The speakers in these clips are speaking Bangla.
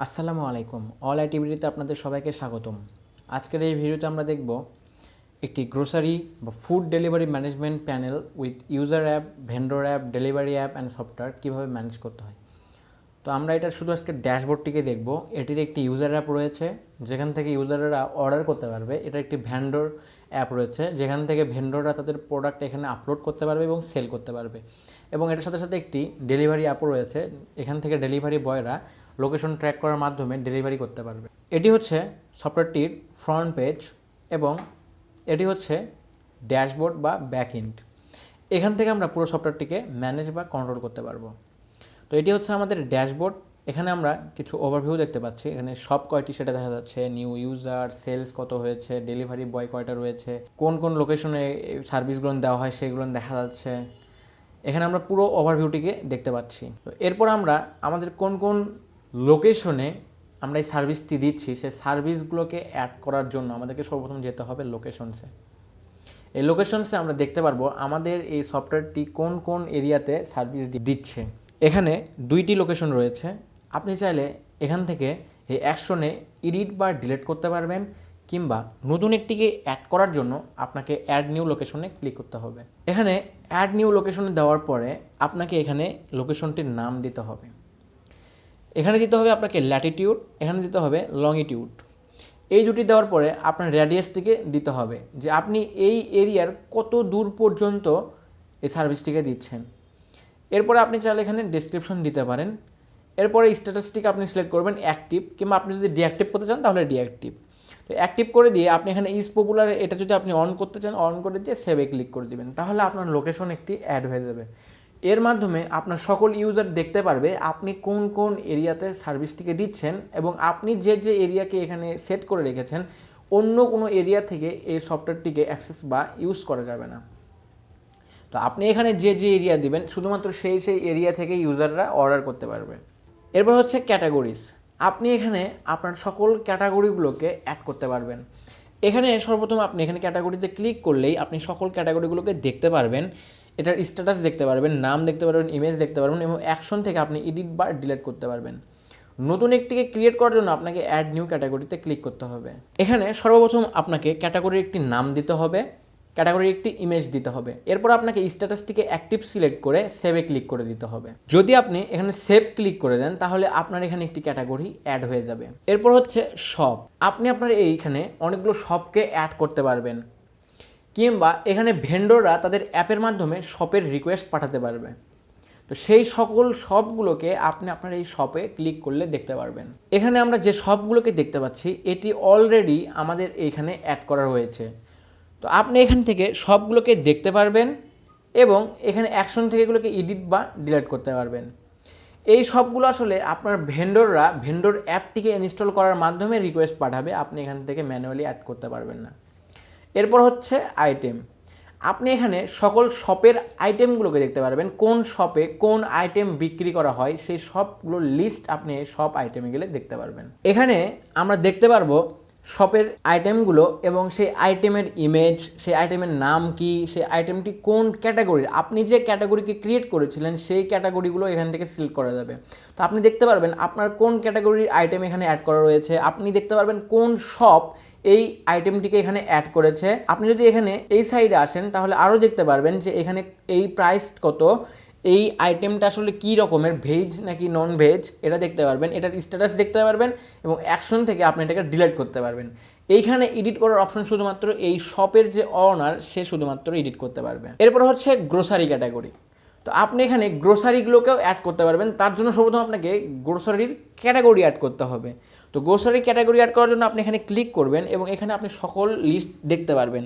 আসসালামু আলাইকুম। অল অ্যাক্টিভিটিতে আপনাদের সবাইকে স্বাগতম। আজকের এই ভিডিওতে আমরা দেখব একটি গ্রোসারি বা food delivery management panel with user app, vendor app, delivery app and software কীভাবে ম্যানেজ করতে হয়। তো আমরা এটা শুধু আজকে ড্যাশবোর্ডটিকে দেখব। এটির একটি ইউজার অ্যাপ রয়েছে যেখান থেকে ইউজাররা অর্ডার করতে পারবে। এটা একটি ভেন্ডর অ্যাপ রয়েছে যেখান থেকে ভেন্ডররা তাদের প্রোডাক্ট এখানে আপলোড করতে পারবে এবং সেল করতে পারবে। এবং এটার সাথে সাথে একটি ডেলিভারি অ্যাপও রয়েছে, এখান থেকে ডেলিভারি বয়রা লোকেশন ট্র্যাক করার মাধ্যমে ডেলিভারি করতে পারবে। এটি হচ্ছে সফটওয়্যারটির ফ্রন্ট পেজ এবং এটি হচ্ছে ড্যাশবোর্ড বা ব্যাক এন্ড। এখান থেকে আমরা পুরো সফটওয়্যারটিকে ম্যানেজ বা কন্ট্রোল করতে পারবো। তো এটি হচ্ছে আমাদের ড্যাশবোর্ড। এখানে আমরা কিছু ওভারভিউ দেখতে পাচ্ছি। এখানে সব কয়টি সেটা দেখা যাচ্ছে, নিউ ইউজার, সেলস কত হয়েছে, ডেলিভারি বয় কয়টা রয়েছে, কোন কোন লোকেশনে সার্ভিসগুলো দেওয়া হয় সেগুলো দেখা যাচ্ছে। এখানে আমরা পুরো ওভারভিউটিকে দেখতে পাচ্ছি। তো এরপর আমরা আমাদের কোন কোন লোকেশনে আমরা এই সার্ভিসটি দিচ্ছি সেই সার্ভিসগুলোকে অ্যাড করার জন্য আমাদেরকে সর্বপ্রথম যেতে হবে লোকেশনসে। এই লোকেশনসে আমরা দেখতে পারবো আমাদের এই সফটওয়্যারটি কোন কোন এরিয়াতে সার্ভিস দিচ্ছে। এখানে দুইটি লোকেশন রয়েছে। আপনি চাইলে এখান থেকে এই অ্যাকশনে এডিট বা ডিলিট করতে পারবেন, কিংবা নতুন একটিকে অ্যাড করার জন্য আপনাকে অ্যাড নিউ লোকেশনে ক্লিক করতে হবে। এখানে অ্যাড নিউ লোকেশনে দেওয়ার পরে আপনাকে এখানে লোকেশনটির নাম দিতে হবে। এখানে দিতে হবে আপনাকে ল্যাটিটিউড, এখানে দিতে হবে লংিটিউড। এই দুটি দেওয়ার পরে আপনার রেডিয়াসটিকে দিতে হবে যে আপনি এই এরিয়ার কত দূর পর্যন্ত এই সার্ভিসটিকে দিচ্ছেন। এরপরে আপনি চাইলে এখানে ডেসক্রিপশন দিতে পারেন। এরপরে স্ট্যাটাসটিকে আপনি সিলেক্ট করবেন অ্যাক্টিভ, কিংবা আপনি যদি ডিঅ্যাক্টিভ করতে চান তাহলে ডিঅ্যাক্টিভ। তো অ্যাক্টিভ করে দিয়ে আপনি এখানে ইজ পপুলার এটা যদি আপনি অন করতে চান অন করে দিয়ে সেভে ক্লিক করে দিবেন, তাহলে আপনার লোকেশন একটি অ্যাড হয়ে যাবে। এর মাধ্যমে আপনার সকল ইউজার দেখতে পারবে আপনি কোন কোন এরিয়াতে সার্ভিসটিকে দিচ্ছেন, এবং আপনি যে যে এরিয়াকে এখানে সেট করে রেখেছেন অন্য কোনো এরিয়া থেকে এই সফটওয়্যারটিকে অ্যাক্সেস বা ইউজ করা যাবে না। তো আপনি এখানে যে যে এরিয়া দিবেন শুধুমাত্র সেই সেই এরিয়া থেকে ইউজাররা অর্ডার করতে পারবে। এরপর হচ্ছে ক্যাটাগরিজ। আপনি এখানে আপনার সকল ক্যাটাগরিগুলোকে অ্যাড করতে পারবেন। এখানে সর্বপ্রথম আপনি এখানে ক্যাটাগরিতে ক্লিক করলেই আপনি সকল ক্যাটাগরিগুলোকে দেখতে পারবেন, এটার স্ট্যাটাস দেখতে পারবেন, নাম দেখতে পারবেন, ইমেজ দেখতে পারবেন, এবং অ্যাকশন থেকে আপনি এডিট বা ডিলিট করতে পারবেন। নতুন একটিকে ক্রিয়েট করার জন্য আপনাকে অ্যাড নিউ ক্যাটাগরিতে ক্লিক করতে হবে। এখানে সর্বপ্রথম আপনাকে ক্যাটাগরির একটি নাম দিতে হবে, ক্যাটাগরির একটি ইমেজ দিতে হবে। এরপর আপনাকে স্ট্যাটাসটিকে অ্যাক্টিভ সিলেক্ট করে সেভে ক্লিক করে দিতে হবে। যদি আপনি এখানে সেভ ক্লিক করে দেন তাহলে আপনার এখানে একটি ক্যাটাগরি অ্যাড হয়ে যাবে। এরপর হচ্ছে শপ। আপনি আপনার এইখানে অনেকগুলো শপকে অ্যাড করতে পারবেন, কিংবা এখানে ভেন্ডররা তাদের অ্যাপের মাধ্যমে শপের রিকোয়েস্ট পাঠাতে পারবে। তো সেই সকল শপগুলোকে আপনি আপনার এই শপে ক্লিক করলে দেখতে পারবেন। এখানে আমরা যে শপগুলোকে দেখতে পাচ্ছি এটি অলরেডি আমাদের এইখানে অ্যাড করা রয়েছে। তো আপনি এখান থেকে সবগুলোকে দেখতে পারবেন এবং এখানে অ্যাকশন থেকে এগুলোকে এডিট বা ডিলিট করতে পারবেন। এই সবগুলো আসলে আপনার ভেন্ডররা ভেন্ডর অ্যাপটিকে ইনস্টল করার মাধ্যমে রিকোয়েস্ট পাঠাবে, আপনি এখান থেকে ম্যানুয়ালি অ্যাড করতে পারবেন না। এরপর হচ্ছে আইটেম। আপনি এখানে সকল শপের আইটেমগুলোকে দেখতে পারবেন, কোন শপে কোন আইটেম বিক্রি করা হয় সেই সবগুলোর লিস্ট আপনি সব আইটেমে গেলে দেখতে পারবেন। এখানে আমরা দেখতে পারবো শপের আইটেমগুলো এবং সেই আইটেমের ইমেজ, সেই আইটেমের নাম কি, সেই আইটেমটি কোন ক্যাটাগরির, আপনি যে ক্যাটাগরিকে ক্রিয়েট করেছিলেন সেই ক্যাটাগরিগুলো এখান থেকে সিলেক্ট করা যাবে। তো আপনি দেখতে পারবেন আপনার কোন ক্যাটাগরির আইটেম এখানে অ্যাড করা রয়েছে, আপনি দেখতে পারবেন কোন শপ এই আইটেমটিকে এখানে অ্যাড করেছে। আপনি যদি এখানে এই সাইডে আসেন তাহলে আরও দেখতে পারবেন যে এখানে এই প্রাইস কত, এই আইটেমটা আসলে কী রকমের, ভেজ নাকি নন ভেজ এটা দেখতে পারবেন, এটার স্ট্যাটাস দেখতে পারবেন, এবং অ্যাকশন থেকে আপনি এটাকে ডিলিট করতে পারবেন। এইখানে এডিট করার অপশন শুধুমাত্র এই শপের যে অনার সে শুধুমাত্র এডিট করতে পারবে। এরপর হচ্ছে গ্রোসারি ক্যাটাগরি। তো আপনি এখানে গ্রোসারিগুলোকেও অ্যাড করতে পারবেন। তার জন্য সর্বপ্রথম আপনাকে গ্রোসারির ক্যাটাগরি অ্যাড করতে হবে। তো গ্রোসারি ক্যাটাগরি অ্যাড করার জন্য আপনি এখানে ক্লিক করবেন এবং এখানে আপনি সকল লিস্ট দেখতে পারবেন।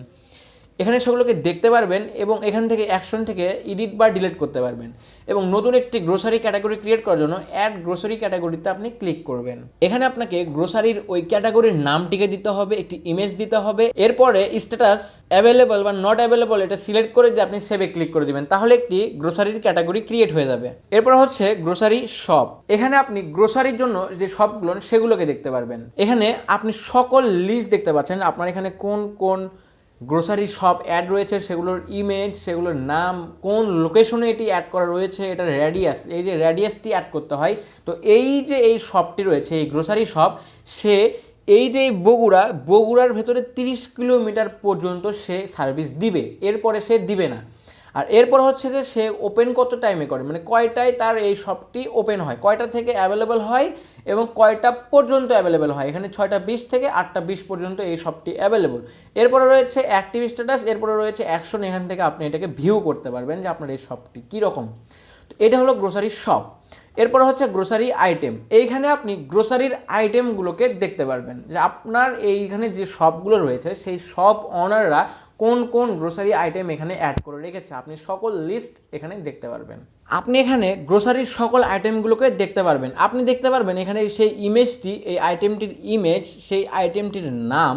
এখানে সেগুলোকে দেখতে পারবেন এবং এখান থেকে অ্যাকশন থেকে এডিট বা ডিলিট করতে পারবেন। এবং নতুন একটি গ্রোসারি ক্যাটাগরি ক্রিয়েট করার জন্য অ্যাড গ্রোসারি ক্যাটাগরিতে আপনি ক্লিক করবেন। এখানে আপনাকে গ্রোসারির ওই ক্যাটাগরির নামটিকে দিতে হবে, একটি ইমেজ দিতে হবে। এরপরে স্ট্যাটাস অ্যাভেলেবল বা নট অ্যাভেলেবল এটা সিলেক্ট করে দিয়ে আপনি সেভে ক্লিক করে দেবেন, তাহলে একটি গ্রোসারির ক্যাটাগরি ক্রিয়েট হয়ে যাবে। এরপর হচ্ছে গ্রোসারি শপ। এখানে আপনি গ্রোসারির জন্য যে শপগুলো সেগুলোকে দেখতে পারবেন। এখানে আপনি সকল লিস্ট দেখতে পাচ্ছেন আপনার এখানে কোন কোন গ্রোসারি শপ অ্যাড রয়েছে, সেগুলোর ইমেজ, সেগুলোর নাম, কোন লোকেশনে এটি অ্যাড করা রয়েছে, এটার রেডিয়াস, এই যে রেডিয়াসটি অ্যাড করতে হয়। তো এই যে এই শপটি রয়েছে, এই গ্রোসারি শপ, সে এই যে বগুড়ার ভেতরে 30 কিলোমিটার পর্যন্ত সে সার্ভিস দিবে, এরপরে সে দিবে না। আর এরপর হচ্ছে যে সে ওপেন কত টাইমে করে, মানে কয়টায় তার এই শপটি ওপেন হয়, কয়টা থেকে অ্যাভেলেবেল হয় এবং কয়টা পর্যন্ত অ্যাভেলেবেল হয়। এখানে 6টা 20 থেকে 8টা 20 পর্যন্ত এই শপটি অ্যাভেলেবল। এরপরে রয়েছে অ্যাক্টিভ স্ট্যাটাস, এরপরে রয়েছে অ্যাকশন। এখান থেকে আপনি এটাকে ভিউ করতে পারবেন যে আপনার এই শপটি কীরকম। তো এটা হলো গ্রোসারি শপ। এরপর হচ্ছে গ্রোসারি আইটেম। এইখানে আপনি গ্রোসারির আইটেমগুলোকে দেখতে পারবেন যে আপনার এইখানে যে শপগুলো রয়েছে সেই শপ অনাররা কোন কোন গ্রোসারি আইটেম এখানে অ্যাড করে রেখেছে, আপনি সকল লিস্ট এখানে দেখতে পারবেন। আপনি এখানে গ্রোসারির সকল আইটেমগুলোকে দেখতে পারবেন। আপনি দেখতে পারবেন এখানে সেই ইমেজটি, এই আইটেমটির ইমেজ, সেই আইটেমটির নাম,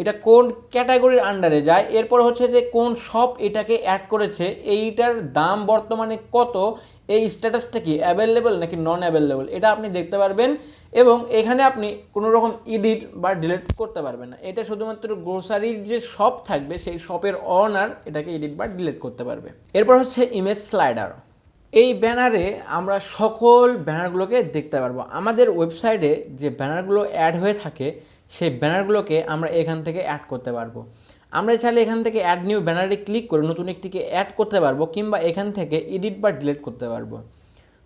এটা কোন ক্যাটাগরির আন্ডারে যায়, এরপর হচ্ছে যে কোন শপ এটাকে অ্যাড করেছে, এইটার দাম বর্তমানে কত, এই স্ট্যাটাসটা কি অ্যাভেলেবল নাকি নন অ্যাভেলেবল, এটা আপনি দেখতে পারবেন। এবং এখানে আপনি কোনো রকম এডিট বা ডিলিট করতে পারবেন না। এটা শুধুমাত্র গ্রোসারির যে শপ থাকবে সেই শপের অনার এটাকে এডিট বা ডিলিট করতে পারবে। এরপর হচ্ছে ইমেজ স্লাইডার। এই ব্যানারে আমরা সকল ব্যানারগুলোকে দেখতে পারবো। আমাদের ওয়েবসাইটে যে ব্যানারগুলো অ্যাড হয়ে থাকে সেই ব্যানারগুলোকে আমরা এখান থেকে অ্যাড করতে পারবো। আমরা চাইলে এখান থেকে অ্যাড নিউ ব্যানারে ক্লিক করে নতুন একটিকে অ্যাড করতে পারবো, কিংবা এখান থেকে এডিট বা ডিলিট করতে পারবো।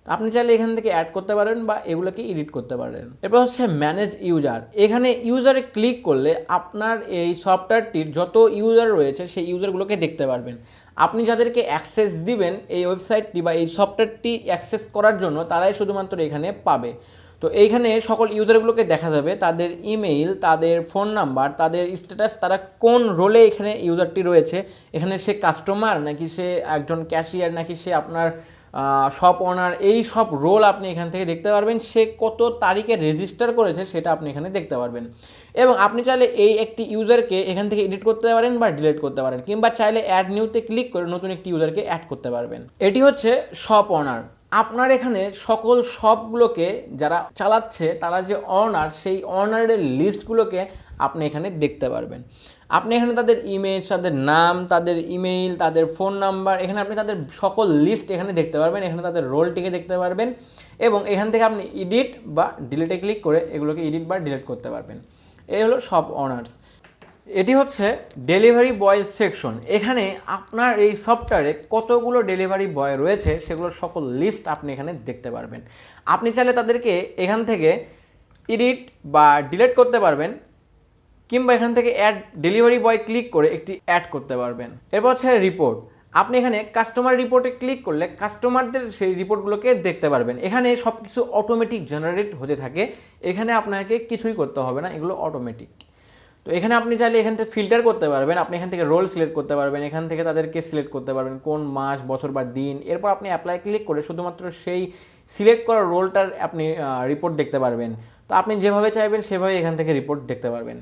আপনি চাইলে এখান থেকে অ্যাড করতে পারেন বা এগুলোকে এডিট করতে পারেন। এরপর হচ্ছে ম্যানেজ ইউজার। এখানে ইউজারে ক্লিক করলে আপনার এই সফটওয়্যারটির যত ইউজার রয়েছে সেই ইউজারগুলোকে দেখতে পারবেন। আপনি যাদেরকে অ্যাক্সেস দিবেন এই ওয়েবসাইটটি বা এই সফটওয়্যারটি অ্যাক্সেস করার জন্য, তারাই শুধুমাত্র এখানে পাবে। তো এইখানে সকল ইউজারগুলোকে দেখা যাবে, তাদের ইমেইল, তাদের ফোন নাম্বার, তাদের স্ট্যাটাস, তারা কোন রোলে এখানে ইউজারটি রয়েছে, এখানে সে কাস্টমার নাকি সে একজন ক্যাশিয়ার নাকি সে আপনার শপ ওনার, এই সব রোল আপনি এখান থেকে দেখতে পারবেন। সে কত তারিখে রেজিস্টার করেছে সেটা আপনি এখানে দেখতে পারবেন। এবং আপনি চাইলে এই একটি ইউজারকে এখান থেকে এডিট করতে পারেন বা ডিলিট করতে পারেন, কিংবা চাইলে অ্যাড নিউতে ক্লিক করে নতুন একটি ইউজারকে অ্যাড করতে পারবেন। এটি হচ্ছে শপ ওনার। আপনার এখানে সকল শপগুলোকে যারা চালাচ্ছে, তারা যে অনার, সেই অনারের লিস্টগুলোকে আপনি এখানে দেখতে পারবেন। আপনি এখানে তাদের ইমেজ, তাদের নাম, তাদের ইমেইল, তাদের ফোন নাম্বার, এখানে আপনি তাদের সকল লিস্ট এখানে দেখতে পারবেন। এখানে তাদের রোলটিকে দেখতে পারবেন এবং এখান থেকে আপনি এডিট বা ডিলিটে ক্লিক করে এগুলোকে এডিট বা ডিলিট করতে পারবেন। এই হলো শপ অনার্স। এটি হচ্ছে ডেলিভারি বয় সেকশন। এখানে আপনার এই সফটওয়্যারে কতগুলো ডেলিভারি বয় রয়েছে সেগুলোর সকল লিস্ট আপনি এখানে দেখতে পারবেন। আপনি চাইলে তাদেরকে এখান থেকে এডিট বা ডিলিট করতে পারবেন, কিংবা এখান থেকে অ্যাড ডেলিভারি বয় ক্লিক করে একটি অ্যাড করতে পারবেন। এরপর হচ্ছে রিপোর্ট। আপনি এখানে কাস্টমার রিপোর্টে ক্লিক করলে কাস্টমারদের সেই রিপোর্টগুলোকে দেখতে পারবেন। এখানে সব কিছু অটোমেটিক জেনারেট হতে থাকে, এখানে আপনাকে কিছুই করতে হবে না, এগুলো অটোমেটিক। তো এখানে আপনি চাইলে এখান থেকে ফিল্টার করতে পারবেন, আপনি এখান থেকে রোল সিলেক্ট করতে পারবেন, এখান থেকে তাদেরকে সিলেক্ট করতে পারবেন কোন মাস, বছর বা দিন। এরপর আপনি অ্যাপ্লাই ক্লিক করে শুধুমাত্র সেই সিলেক্ট করা রোলটার আপনি রিপোর্ট দেখতে পারবেন। তো আপনি যেভাবে চাইবেন সেভাবে এখান থেকে রিপোর্ট দেখতে পারবেন।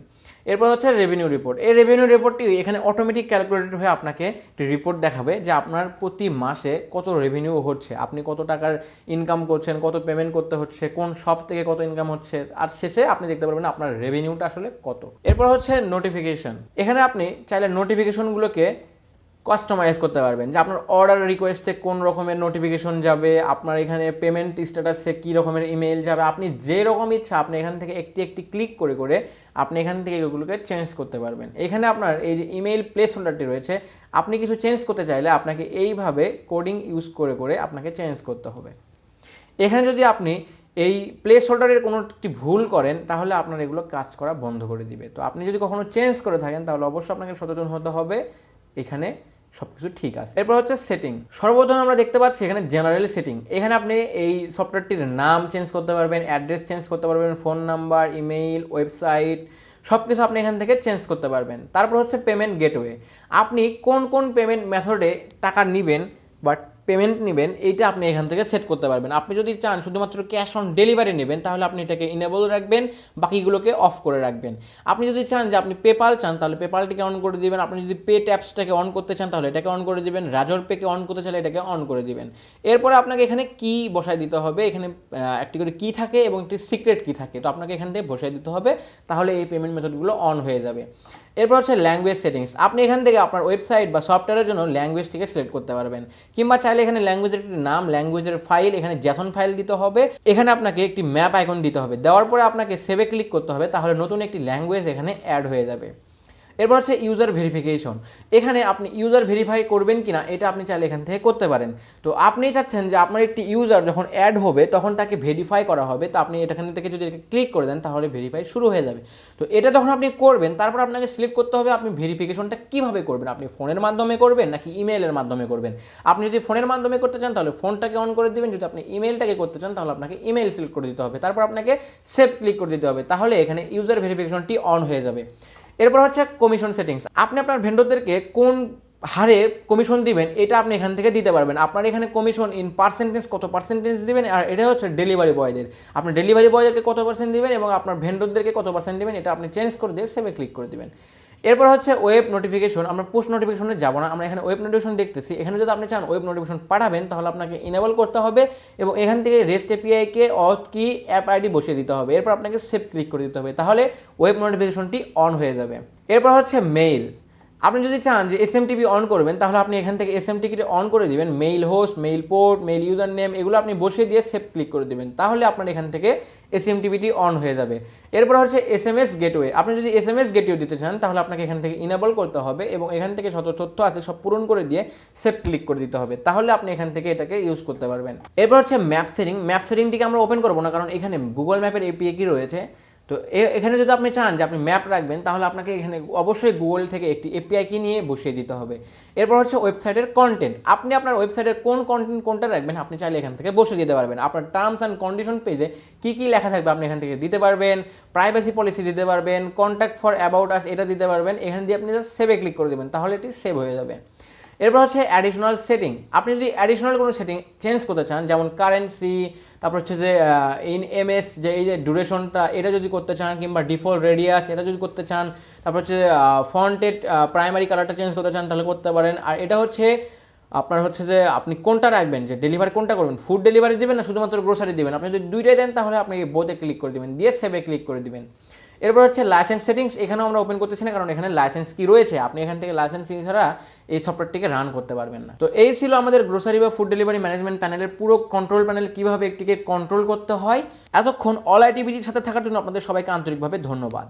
এরপর হচ্ছে রেভিনিউ রিপোর্ট। এই রেভিনিউ রিপোর্টটি এখানে অটোমেটিক ক্যালকুলেটেড হয়ে আপনাকে একটি রিপোর্ট দেখাবে যে আপনার প্রতি মাসে কত রেভিনিউ হচ্ছে, আপনি কত টাকার ইনকাম করছেন, কত পেমেন্ট করতে হচ্ছে, কোন শপ থেকে কত ইনকাম হচ্ছে, আর শেষে আপনি দেখতে পারবেন আপনার রেভিনিউটা আসলে কত। এরপর হচ্ছে নোটিফিকেশন। এখানে আপনি চাইলে নোটিফিকেশনগুলোকে কাস্টমাইজ করতে পারবেন যে আপনার অর্ডার রিকোয়েস্টে কোন রকমের নোটিফিকেশন যাবে, আপনার এখানে পেমেন্ট স্ট্যাটাসে কী রকমের ইমেল যাবে, আপনি যে রকম ইচ্ছা আপনি এখান থেকে একটি একটি ক্লিক করে করে আপনি এখান থেকে এগুলোকে চেঞ্জ করতে পারবেন। এখানে আপনার এই যে ইমেইল প্লেস হোল্ডারটি রয়েছে, আপনি কিছু চেঞ্জ করতে চাইলে আপনাকে এইভাবে কোডিং ইউজ করে করে আপনাকে চেঞ্জ করতে হবে। এখানে যদি আপনি এই প্লেস হোল্ডারের কোনো একটি ভুল করেন তাহলে আপনার এগুলো কাজ করা বন্ধ করে দিবে। তো আপনি যদি কখনো চেঞ্জ করে থাকেন তাহলে অবশ্যই আপনাকে সচেতন হতে হবে, এখানে সব কিছু ঠিক আছে। এরপর হচ্ছে সেটিং। সর্বপ্রথম আমরা দেখতে পাচ্ছি এখানে জেনারেল সেটিং। এখানে আপনি এই সফটওয়্যারটির নাম চেঞ্জ করতে পারবেন, অ্যাড্রেস চেঞ্জ করতে পারবেন, ফোন নাম্বার, ইমেইল, ওয়েবসাইট, সব কিছু আপনি এখান থেকে চেঞ্জ করতে পারবেন। তারপর হচ্ছে পেমেন্ট গেটওয়ে। আপনি কোন কোন পেমেন্ট মেথডে টাকা নেবেন বা পেমেন্ট নেবেন এইটা আপনি এখান থেকে সেট করতে পারবেন। আপনি যদি চান শুধুমাত্র ক্যাশ অন ডেলিভারি নেবেন তাহলে আপনি এটাকে ইনেবল রাখবেন, বাকিগুলোকে অফ করে রাখবেন। আপনি যদি চান যে আপনি পেপাল চান তাহলে পেপালটিকে অন করে দিবেন। আপনি যদি পে ট্যাপসটাকে অন করতে চান তাহলে এটাকে অন করে দিবেন। রাজর পেকে অন করতে চাইলে এটাকে অন করে দিবেন। এরপরে আপনাকে এখানে কি বসায় দিতে হবে, এখানে একটি করে কি থাকে এবং একটি সিক্রেট কি থাকে, তো আপনাকে এখান থেকে বসায় দিতে হবে, তাহলে এই পেমেন্ট মেথডগুলো অন হয়ে যাবে। এরপর হচ্ছে ল্যাঙ্গুয়েজ সেটিংস। আপনি এখান থেকে আপনার ওয়েবসাইট বা সফটওয়্যারের জন্য ল্যাঙ্গুয়েজটিকে সিলেক্ট করতে পারবেন, কিংবা চাইলে এখানে ল্যাঙ্গুয়েজের একটি নাম, ল্যাঙ্গুয়েজের ফাইল, এখানে জ্যাসন ফাইল দিতে হবে। এখানে আপনাকে একটি ম্যাপ আইকন দিতে হবে, দেওয়ার পরে আপনাকে সেভে ক্লিক করতে হবে, তাহলে নতুন একটি ল্যাঙ্গুয়েজ এখানে অ্যাড হয়ে যাবে। এরপর হচ্ছে ইউজার ভেরিফিকেশন। এখানে আপনি ইউজার ভেরিফাই করবেন কিনা এটা আপনি চাইলে এখান থেকে করতে পারেন। তো আপনি চাচ্ছেন যে আপনার একটি ইউজার যখন অ্যাড হবে তখন তাকে ভেরিফাই করা হবে, তো আপনি এখান থেকে যদি ক্লিক করে দেন তাহলে ভেরিফাই শুরু হয়ে যাবে। তো এটা যখন আপনি করবেন তারপর আপনাকে সিলেক্ট করতে হবে আপনি ভেরিফিকেশনটা কীভাবে করবেন, আপনি ফোনের মাধ্যমে করবেন নাকি ইমেইলের মাধ্যমে করবেন। আপনি যদি ফোনের মাধ্যমে করতে চান তাহলে ফোনটাকে অন করে দেবেন, যদি আপনি ইমেইলটাকে করতে চান তাহলে আপনাকে ইমেইল সিলেক্ট করে দিতে হবে, তারপর আপনাকে সেভ ক্লিক করে দিতে হবে, তাহলে এখানে ইউজার ভেরিফিকেশনটি অন হয়ে যাবে। এরপর হচ্ছে কমিশন সেটিংস। আপনি আপনার ভেন্ডরদেরকে কোন হারে কমিশন দিবেন এটা আপনি এখান থেকে দিতে পারবেন। আপনার এখানে কমিশন ইন পার্সেন্টেজ কত পার্সেন্টেজ দিবেন, আর এটা হচ্ছে ডেলিভারি বয়দের, আপনি ডেলিভারি বয়দেরকে কত পার্সেন্ট দিবেন এবং আপনার ভেন্ডরদেরকে কত পার্সেন্ট দিবেন এটা আপনি চেঞ্জ করে দিয়ে সেভে ক্লিক করে দিবেন। এরপর হচ্ছে ওয়েব নোটিফিকেশন। আমরা পুশ নোটিফিকেশনে যাব না, আমরা এখানে ওয়েব নোটিফিকেশন দেখতেছি। এখানে যদি আপনি চান ওয়েব নোটিফিকেশন পাঠাবেন তাহলে আপনাকে ইনেবল করতে হবে এবং এখান থেকে রেস্ট এপিআইকে অথ কি অ্যাপ আইডি বসিয়ে দিতে হবে, এরপর আপনাকে সেভ ক্লিক করে দিতে হবে, তাহলে ওয়েব নোটিফিকেশনটি অন হয়ে যাবে। এরপর হচ্ছে মেইল। আপনি যদি চান যে এসএমটিপি অন করবেন তাহলে আপনি এখান থেকে এসএমটিপি অন করে দিবেন, mail host, mail port, mail user name এগুলো আপনি বসিয়ে দিয়ে সেভ ক্লিক করে দিবেন, তাহলে আপনার এখান থেকে এসএমটিপিটি অন হয়ে যাবে। এরপর হচ্ছে এসএমএস গেটওয়ে। আপনি যদি এসএমএস গেটওয়ে দিতে চান তাহলে আপনাকে এখান থেকে ইনেবল করতে হবে এবং এখান থেকে যত তথ্য আছে সব পূরণ করে দিয়ে সেভ ক্লিক করে দিতে হবে, তাহলে আপনি এখান থেকে এটাকে ইউজ করতে পারবেন। এরপর হচ্ছে ম্যাপ সেটিং। ম্যাপ সেটিংটিকে আমরা ওপেন করবো না, কারণ এখানে গুগল ম্যাপের এপিআই কি রয়েছে। তো এখানে যদি আপনি চান যে আপনি ম্যাপ রাখবেন তাহলে আপনাকে এখানে অবশ্যই গুগল থেকে একটি এপিআই কি নিয়ে বসিয়ে দিতে হবে। এরপর হচ্ছে ওয়েবসাইটের কন্টেন্ট। আপনি আপনার ওয়েবসাইটের কোন কন্টেন্ট কোনটা রাখবেন আপনি চাইলে এখান থেকে বসিয়ে দিতে পারবেন। আপনার টার্মস অ্যান্ড কন্ডিশন পেজে কী কী লেখা থাকবে আপনি এখান থেকে দিতে পারবেন, প্রাইভেসি পলিসি দিতে পারবেন, কন্ট্যাক্ট ফর অ্যাবাউট আস এটা দিতে পারবেন। এখান দিয়ে আপনি জাস্ট সেভে ক্লিক করে দেবেন, তাহলে এটি সেভ হয়ে যাবে। এরপর হচ্ছে অ্যাডিশনাল সেটিং। আপনি যদি অ্যাডিশনাল কোনো সেটিং চেঞ্জ করতে চান, যেমন কারেন্সি, তারপর হচ্ছে যে ইন এমএস যে এই যে ডিউরেশনটা এটা যদি করতে চান, কিংবা ডিফল্ট রেডিয়াস এটা যদি করতে চান, তারপর হচ্ছে ফন্টেড প্রাইমারি কালারটা চেঞ্জ করতে চান তাহলে করতে পারেন। আর এটা হচ্ছে আপনার হচ্ছে যে আপনি কোনটা রাখবেন, যে ডেলিভারি কোনটা করবেন, ফুড ডেলিভারি দেবেন না শুধুমাত্র গ্রোসারি দেবেন। আপনি যদি দুইটাই দেন তাহলে আপনি বোথে ক্লিক করে দেবেন, দিয়ে সেভে ক্লিক করে দেবেন। এরপর হচ্ছে লাইসেন্স সেটিংস। এখানেও আমরা ওপেন করতেছি না, কারণ এখানে লাইসেন্স কি রয়েছে, আপনি এখান থেকে লাইসেন্সিং ছাড়া এই সফটওয়্যারটিকে রান করতে পারবেন না। তো এই ছিল আমাদের গ্রোসারি বা ফুড ডেলিভারি ম্যানেজমেন্ট প্যানেলের পুরো কন্ট্রোল প্যানেল, কীভাবে একটিকে কন্ট্রোল করতে হয়। এতক্ষণ অল আইটিভিটির সাথে থাকার জন্য আপনাদের সবাইকে আন্তরিকভাবে ধন্যবাদ।